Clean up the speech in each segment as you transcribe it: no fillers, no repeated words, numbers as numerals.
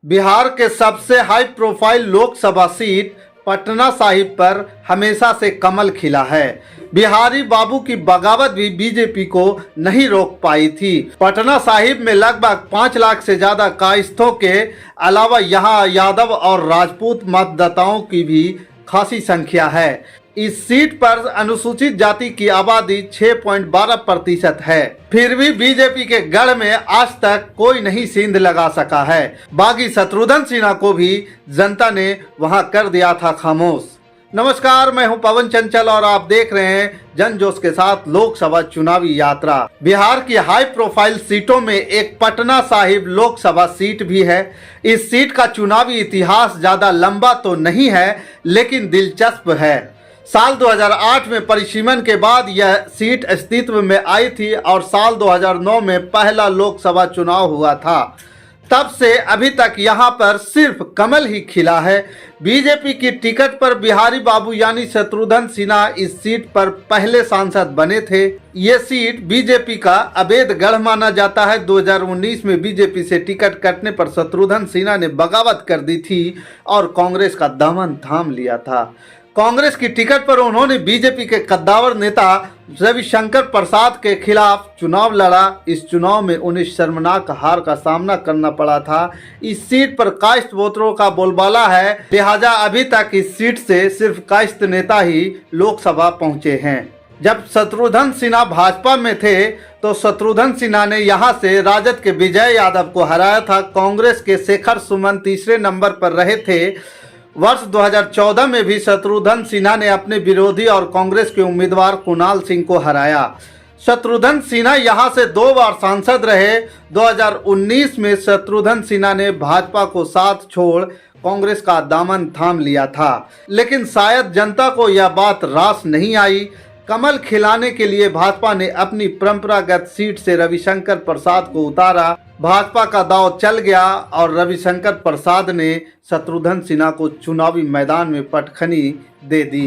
बिहार के सबसे high profile Lok Sabha seat Patna Sahib पर हमेशा से कमल खिला है। बिहारी बाबू की बगावत भी बीजेपी को नहीं रोक पाई थी। पटना साहिब में लगभग 5 लाख से ज्यादा कायस्थों के अलावा यहां यादव और राजपूत मतदाताओं की भी खासी संख्या है। इस सीट पर अनुसूचित जाति की आबादी 6.12% है। फिर भी बीजेपी के गढ़ में आज तक कोई नहीं सींध लगा सका है। बागी शत्रुघ्न सिन्हा को भी जनता ने वहां कर दिया था खामोश। नमस्कार, मैं हूं पवन चंचल और आप देख रहे हैं जनजोश के साथ लोकसभा चुनावी यात्रा। बिहार की हाई प्रोफाइल सीटों में एक पटना साहिब लोकसभा सीट भी है। इस सीट का चुनावी इतिहास ज्यादा लंबा तो नहीं है, लेकिन दिलचस्प है। साल 2008 में परिसीमन के बाद यह सीट अस्तित्व में आई थी और साल 2009 में पहला लोकसभा चुनाव हुआ था। तब से अभी तक यहां पर सिर्फ कमल ही खिला है। बीजेपी की टिकट पर बिहारी बाबू यानी शत्रुघ्न सिन्हा इस सीट पर पहले सांसद बने थे। ये सीट बीजेपी का अवैध गढ़ माना जाता है। 2019 में बीजेपी से टिकट कटने पर शत्रुघ्न सिन्हा ने बगावत कर दी थी और कांग्रेस का दामन थाम लिया था। कांग्रेस की टिकट पर उन्होंने बीजेपी के कद्दावर नेता रविशंकर प्रसाद के खिलाफ चुनाव लड़ा। इस चुनाव में उन्हें शर्मनाक हार का सामना करना पड़ा था। इस सीट पर कायस्थ वोटरों का बोलबाला है, लिहाजा अभी तक इस सीट से सिर्फ कायस्थ नेता ही लोकसभा पहुंचे हैं। जब शत्रुघ्न सिन्हा भाजपा में थे तो शत्रुघ्न सिन्हा ने यहां से राजद के विजय यादव को हराया था। कांग्रेस के शेखर सुमन तीसरे नंबर पर रहे थे। वर्ष 2014 में भी शत्रुघ्न सिन्हा ने अपने विरोधी और कांग्रेस के उम्मीदवार कुणाल सिंह को हराया। शत्रुघ्न सिन्हा यहां से 2 बार सांसद रहे। 2019 में शत्रुघ्न सिन्हा ने भाजपा को साथ छोड़ कांग्रेस का दामन थाम लिया था, लेकिन शायद जनता को यह बात रास नहीं आई। कमल खिलाने के लिए भाजपा ने अपनी परंपरागत सीट से रविशंकर प्रसाद को उतारा। भाजपा का दांव चल गया और रविशंकर प्रसाद ने शत्रुघ्न सिन्हा को चुनावी मैदान में पटखनी दे दी।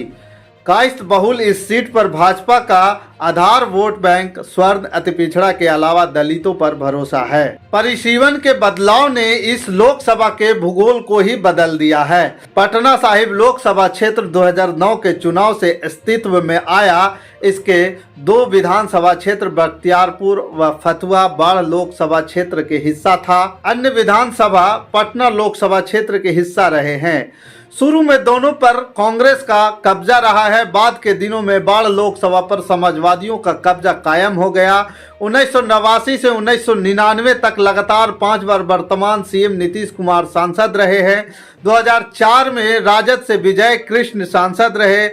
कायस्थ बहुल इस सीट पर भाजपा का आधार वोट बैंक स्वर्ण अति पिछड़ा के अलावा दलितों पर भरोसा है। परिसीमन के बदलाव ने इस लोकसभा के भूगोल को ही बदल दिया है। पटना साहिब लोकसभा क्षेत्र 2009 के चुनाव से अस्तित्व में आया। इसके 2 विधानसभा क्षेत्र बख्तियारपुर व फतुहा बाढ़ लोकसभा क्षेत्र के हिस्सा था। अन्य विधानसभा पटना लोकसभा क्षेत्र के हिस्सा रहे हैं। शुरू में दोनों पर कांग्रेस का कब्जा रहा है। बाद के दिनों में बाढ़ लोकसभा पर समाजवादियों का कब्जा कायम हो गया। 1989 से 1999 तक लगातार 5 बार वर्तमान सीएम नीतीश कुमार सांसद रहे हैं। 2004 में राजद से विजय कृष्ण सांसद रहे।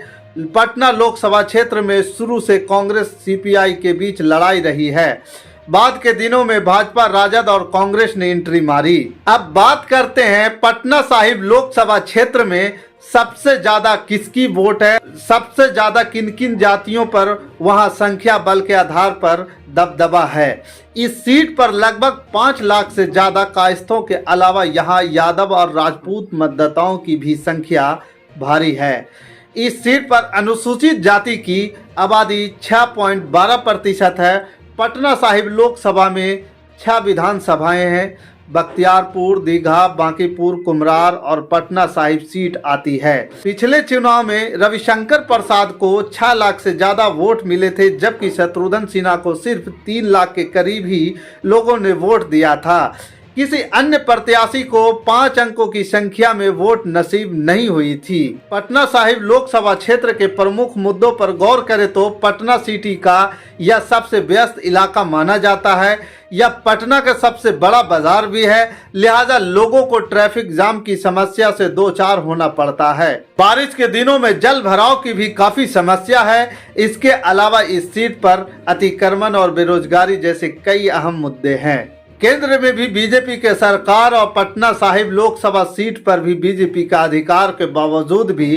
पटना लोकसभा क्षेत्र में शुरू से कांग्रेस सीपीआई के बीच लड़ाई रही है। बाद के दिनों में भाजपा, राजद और कांग्रेस ने एंट्री मारी। अब बात करते हैं पटना साहिब लोकसभा क्षेत्र में सबसे ज्यादा किसकी वोट है, सबसे ज्यादा किन किन जातियों पर वहां संख्या बल के आधार पर दबदबा है। इस सीट पर लगभग 5 लाख से ज्यादा कायस्थों के अलावा यहां यादव और राजपूत मतदाताओं की भी संख्या भारी है। इस सीट पर अनुसूचित जाति की आबादी 6.12% है। पटना साहिब लोकसभा में 6 विधानसभाएं हैं। बख्तियारपुर, दीघा, बांकीपुर, कुम्हरार और पटना साहिब सीट आती है। पिछले चुनाव में रविशंकर प्रसाद को 6 लाख से ज्यादा वोट मिले थे, जबकि शत्रुघ्न सिन्हा को सिर्फ 3 लाख के करीब ही लोगों ने वोट दिया था। किसी अन्य प्रत्याशी को 5 अंकों की संख्या में वोट नसीब नहीं हुई थी। पटना साहिब लोकसभा क्षेत्र के प्रमुख मुद्दों पर गौर करें तो पटना सिटी का यह सबसे व्यस्त इलाका माना जाता है। यह पटना का सबसे बड़ा बाजार भी है, लिहाजा लोगों को ट्रैफिक जाम की समस्या से 2-4 होना पड़ता है। बारिश के दिनों में जल भराव की भी काफी समस्या है। इसके अलावा इस सीट पर अतिक्रमण और बेरोजगारी जैसे कई अहम मुद्दे हैं। केंद्र में भी बीजेपी के सरकार और पटना साहिब लोकसभा सीट पर भी बीजेपी का अधिकार के बावजूद भी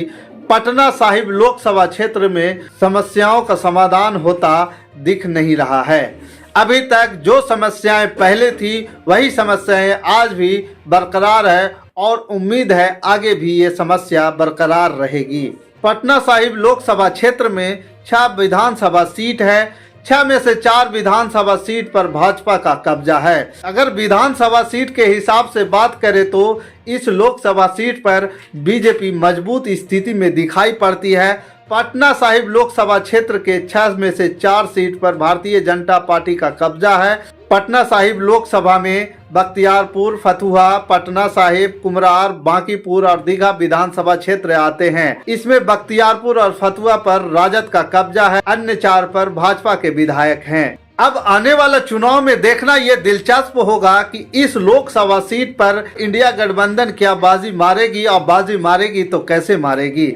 पटना साहिब लोकसभा क्षेत्र में समस्याओं का समाधान होता दिख नहीं रहा है। अभी तक जो समस्याएं पहले थी वही समस्याएं आज भी बरकरार है और उम्मीद है आगे भी ये समस्या बरकरार रहेगी। पटना साहिब लोकसभा क्षेत्र में 6 विधानसभा सीट है। 6 में से 4 विधानसभा सीट पर भाजपा का कब्जा है। अगर विधानसभा सीट के हिसाब से बात करें तो इस लोकसभा सीट पर बीजेपी मजबूत स्थिति में दिखाई पड़ती है। पटना साहिब लोकसभा क्षेत्र के 6 में से 4 सीट पर भारतीय जनता पार्टी का कब्जा है। पटना साहिब लोकसभा में बख्तियारपुर, फतुहा, पटना साहिब, कुमरार, बांकीपुर और दीघा विधानसभा क्षेत्र आते हैं। इसमें बख्तियारपुर और फतुहा पर राजद का कब्जा है, अन्य 4 पर भाजपा के विधायक हैं। अब आने वाला चुनाव में देखना यह दिलचस्प होगा कि इस लोकसभा सीट पर इंडिया गठबंधन क्या बाजी मारेगी, और बाजी मारेगी तो कैसे मारेगी,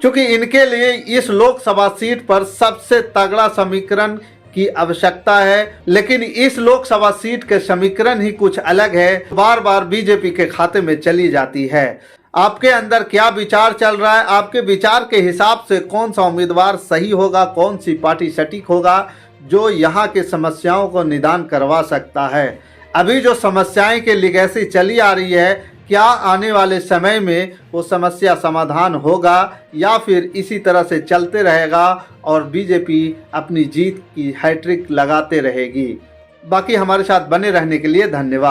क्योंकि इनके लिए इस लोकसभा सीट पर सबसे तगड़ा समीकरण की आवश्यकता है। लेकिन इस लोकसभा सीट के समीकरण ही कुछ अलग है, बार बार बीजेपी के खाते में चली जाती है। आपके अंदर क्या विचार चल रहा है? आपके विचार के हिसाब से कौन सा उम्मीदवार सही होगा, कौन सी पार्टी सटीक होगा जो यहाँ के समस्याओं को निदान करवा सकता है? अभी जो समस्याएं के लिगेसी चली आ रही है, क्या आने वाले समय में वो समस्या समाधान होगा या फिर इसी तरह से चलते रहेगा और बीजेपी अपनी जीत की हैट्रिक लगाते रहेगी? बाकी हमारे साथ बने रहने के लिए धन्यवाद।